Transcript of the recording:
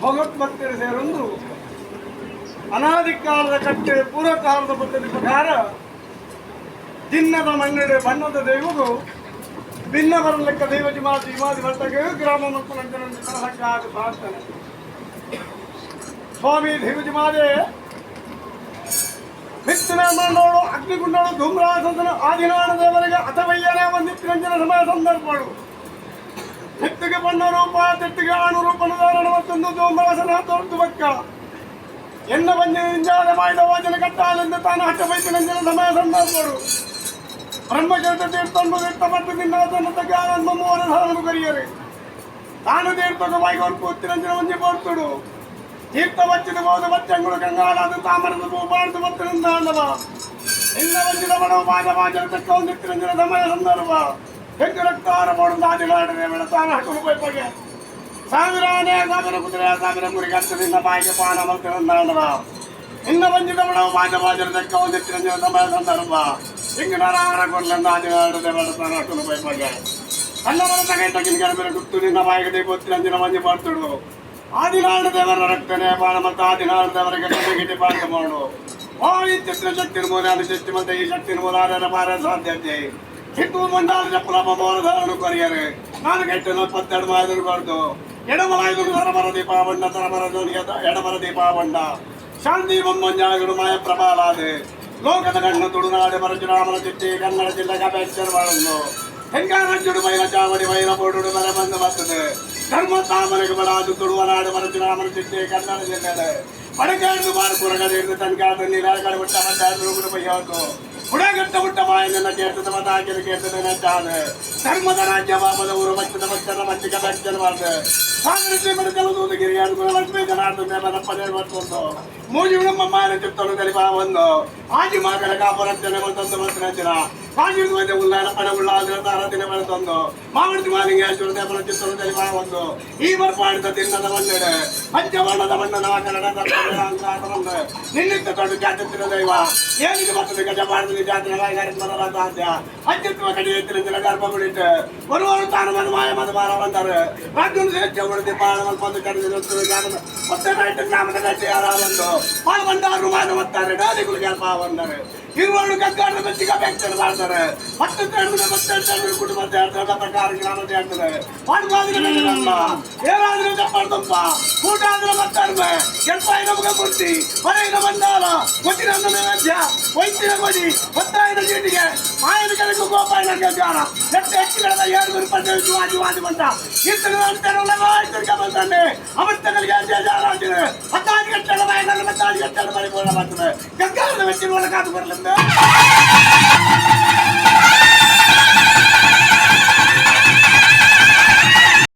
ಭಗವದ್ಭಕ್ತರು ಸೇರೊಂದು ಅನಾದಿ ಕಾಲದ ಕಟ್ಟೆ ಪೂರ್ವಕಾಲದ ಪದ್ಧತಿ ಪ್ರಕಾರ ದಿನ್ನದ ಮಣ್ಣೆಡೆ ಬಣ್ಣದ ದೈವವು ಭಿನ್ನ ಬರಲೆಕ್ಕ ದೈವ ಜಿಮಾತಿ ಇಮಾದಿ ಬರ್ತಗೆ ಗ್ರಾಮ ಮಕ್ಕಳಂತೆ ಸಲಹಕ್ಕಾಗ ಪ್ರಾರ್ಥನೆ ಸ್ವಾಮಿ ದೈವ ಜಿಮಾದೆ ಮಿತ್ತಿನ ಮಣ್ಣೋಳು ಅಗ್ನಿಗುಂಡೋಳು ಧೂಮ್ರಾಸನ ಆದಿನಾಡ ದೇವರಿಗೆ ಅಥವಯ್ಯನೇ ಒಂದಿತ್ತಿರಂಜನ ಸಮಯ ಸಂದರ್ಭಗಳು ಮಿತ್ತಿಗೆ ಬಣ್ಣ ರೂಪ ತೆಟ್ಟಿಗೆ ಆಣು ರೂಪನ ಧಾರಣ ಮತ್ತೊಂದು ಧೂಮ್ರಾಸನ ತೋರ್ದು ಬಕ್ಕ ಎನ್ನ ಬಂಜಿನಿಂದಾದ ಮಾಡಿದ ವಾಚನ ಕಟ್ಟಾಲೆಂದು ತಾನು ಹಟ್ಟ ಬೈತಿನಂಜನ ಸಮಯ ಸಂದರ್ಭಗಳು ಬ್ರಹ್ಮಚರ್ಯ ತೀರ್ಥಂಬ ತೀರ್ಥ ಮಟ್ಟದಿಂದ ತನ್ನತಕ್ಕೆ ಆನಂದ ಮೂವರ ಧಾರಣ ಕರಿಯರೆ ತಾನು ತೀರ್ಥದ ವೈಗೋರ್ಪು ಉತ್ತಿರಂಜನ ಒಂಜಿ ಪೋರ್ತುಡು ತೀರ್ಥ ಬಚ್ಚಿದ ಬೋಧ ಬಚ್ಚಂಗಳು ಗಂಗಾಳಾದ ತಾಮರದ ಭೂಪಾಡದ ಬತ್ತನಿಂದ ಅಲ್ಲವ ಇನ್ನ ಬಂಜಿದ ಬಡವ ಬಾಜ ಬಾಜರ ತಕ್ಕ ಒಂದಿತ್ತಿರಂಜನ ಸಮಯ ಸಂದರ್ಭ ಹೆಂಗ ರಕ್ತಾರ ಬೋಡು ಆದಿನಾಡದೆ ಬೆಳ ತಾನು ಹಟ್ಟು ಬೈಪಗೆ ಸಾವಿರ ಆನೆ ಸಾವಿರ ಕುದುರೆ ಸಾವಿರ ಕುರಿಗೆ ಅರ್ಥದಿಂದ ಬಾಯಿಗೆ ಪಾನ ಮಲ್ತಿರಂದಾಂಡವ ಇನ್ನ ಬಂಜಿದ ಬಡವ ಬಾಜ ಬಾಜರ ತಕ್ಕ ಒಂದಿತ್ತಿರಂಜನ ಸಮಯ ಸಂದರ್ಭ ಹಿಂಗಿನ ರಾವರ ಕೊರ್ಲೆಂದ ಆದಿನಾಡದೆ ಬೆಳ ತಾನು ಹಟ್ಟು ಬೈಪಗೆ ಕನ್ನಡ ತಗೈ ತಗಿನ ಗರ್ಭರ ಗುತ್ತು ನಿನ್ನ ಬಾಯಿಗೆ ದೀಪೊತ್ತಿರಂಜನ ಮಂಜಿ ಮಾಡ್ತುಡು ಆದಿನಾಡ ದೇವರ ರಕ್ತನೇ ಬಾಣ ಮತ್ತು ಆದಿನಾಡ ದೇವರಿಗೆ ಕಣ್ಣಿಗಿಟಿ ಪಾಠ ಮಾಡು ಈ ಚಿತ್ರ ಶಕ್ತಿನ ಮೂಲ ಶಕ್ತಿ ಮತ್ತೆ ಈ ಶಕ್ತಿನ ಮೂಲ ಬಾರ ಸಾಧ್ಯತೆ ಸಿಟ್ಟು ಮಂಡಾಲ ಜಪ್ಪಲಮ್ಮ ಮೋರಧಾರಣ ಕೊರಿಯರೆ ನಾನು ಕೆಟ್ಟನ 12 ಮಾಯದರ್ಬಾರ್ದು ಎಡಮಲಾಯ್ದು ಸರಬರ ದೀಪಾವಂಡ ಸರಬರ ಜೋನಿಗೆ ಎಡಮರ ದೀಪಾವಂಡ ಶಾಂತಿ ಬೊಮ್ಮಂಜಾಗಳು ಮಾಯ ಪ್ರಬಾಲಾದೆ ಲೋಕದ ಕಣ್ಣು ತುಳುನಾಡು ಮರಚುರಾಮನ ಚಿಟ್ಟಿ ಕನ್ನಡ ಜಿಲ್ಲೆಗೆ ಅಪೇಕ್ಷೆ ಮಾಡುന്നു ಹೆಂಗಾರಜ್ಜುಡು ಮೈನ ಚಾವಡಿ ಮೈನ ಬೋಡುಡು ಮನೆ ಬಂದು ಬರ್ತದೆ ಧರ್ಮ ತಾಮನೆಗೆ ಬಡಾದು ತುಳುವನಾಡು ಮರಚುರಾಮನ ಚಿಟ್ಟಿ ಕನ್ನಡ ಜಿಲ್ಲೆ ಬಡಗಾಡು ಬಾರ್ಪುರಗಡೆ ಹಿಡಿದು ತನಕ ನೀರಾಗಡೆ ಬಿಟ್ಟ ಮತ್ತೆ ಬೈಯೋದು ಹುಡಗಟ್ಟ ಬಿಟ್ಟ ಮಾಯನೆಲ್ಲ ಕೇಳ್ತದೆ ಮತ್ತೆ ಹಾಕಿದ ಕೇಳ್ತದೆ ನೆಟ್ಟಾದೆ ಧರ್ಮದ ರಾಜ್ಯ ಬಾಬದ ಊರು ಮಚ್ಚದ ಭಕ್ತರ ಮಚ್ಚಿಗೆ ಬೆಚ್ಚನ ಮಾಡ್ದೆ ಕಾಂಗ್ರೆಸ್ ಬಡಕಲದೂದು ಗಿರಿಯಾಡು ಲಕ್ಷ್ಮೀ ಜನಾರ್ದನ ಮನಪ್ಪನೇ ಮಾಡ್ಕೊಂಡು ಮೂಜಿ ನಮ್ಮ ಮಾಯನ ಚಿತ್ತಲು ತಲಿಬಾ ಒಂದು ಆಜಿ ಮಗಳ ಕಾಪರಜ್ಜನೆ ಮತ್ತೊಂದು ಮತ್ತಿನ ಕಾಜಿರುವುದು ಮತ್ತೆ ಉಲ್ಲಾಡ ಪಡ ಉಳ್ಳಾದ ತಾರತಿನ ಬೆಳೆತೊಂದು ಮಾವಡಿ ಮಾಲಿಂಗೇಶ್ವರ ದೇವರ ಚಿತ್ತಲು ತಲಿಬಾ ಒಂದು ಈ ಬರ್ಪಾಡಿದ ತಿನ್ನದ ಬಂದೆಡೆ ಪಂಚವರ್ಣದ ಬಣ್ಣದ ಕನ್ನಡ ನಿನ್ನಿಂದ ತೊಟ್ಟು ಜಾತಿನ ದೈವ ಏನಿಗೆ ಬರ್ತದೆ ಗಜ ಮಾಡಿದ ಜಾತಿನ ಕಾರ್ಯಕ್ರಮದ ಸಾಧ್ಯ ಅತ್ಯುತ್ತಮ ಕಡೆ ಎತ್ತಿನ ಗರ್ಭ ಬಿಡಿಟ್ಟು ಬರುವರು ತಾನು ಮನ ಮಾಯ ಮದ ಬಾರ ಬಂದರು ರಾಜ್ಯ ಹೆಚ್ಚು ಬಿಡುತ್ತೆ ಬಾಳ ಮಲ್ಪಂದು ಕರೆದು ಮತ್ತೆ ರೈತ ಗ್ರಾಮದ ಗಟ್ಟಿ ಯಾರ ಬಂದು ಬಾಳು ಬಂದಾರು ಮಾನ ಮತ್ತಾರೆ ಡಾಲಿಗಳು ಕೆಲಸ ಬಂದರು ಇರುವಳು ಕಗ್ಗಾಡ ಬೆಚ್ಚಿಗೆ ಬೆಚ್ಚನ ಮಾಡ್ತಾರೆ ಮತ್ತೆ ಕುಟುಂಬ ಪ್ರಕಾರ ಗ್ರಾಮದ ಹೇಳ್ತದೆ ಪಾಡು ಮಾದಿಗೆ ಏನಾದ್ರೂ ತಪ್ಪಾಡ್ದಪ್ಪ ಊಟ ಆದ್ರೆ ಮತ್ತಾಡ್ಮೆ ಕೆಲ್ಪಾಯಿ ನಮಗೆ ಕೊಡ್ತಿ ಹೊರಗಿನ ಬಂದಾಲ ಗೊತ್ತಿನ ನೈವೇದ್ಯ ವೈದ್ಯನ ಕೊಡಿ ಒತ್ತಾಯದ ಚೀಟಿಗೆ ಮಾಯನ ಕೆಳಗೆ ಗೋಪಾಯನ ಗಂಗಾರ ಹೆಚ್ಚಿನ 7 ರೂಪಾಯಿ ವಾದಿ ಬಂತ ಬಂತಾನೆ ಅಮೃತಗಳಿಗೆ ಜಾರಾಜಿದೆ 10 ಗಂಟೆ ಮನೆ ಮತ್ತಾಡಿ ಗಂಟೆ ಮನೆ ಬರ್ತದೆ ಗಂಗಾರದ ವೆಚ್ಚ ಕಾದು ಬರಲಿಂದ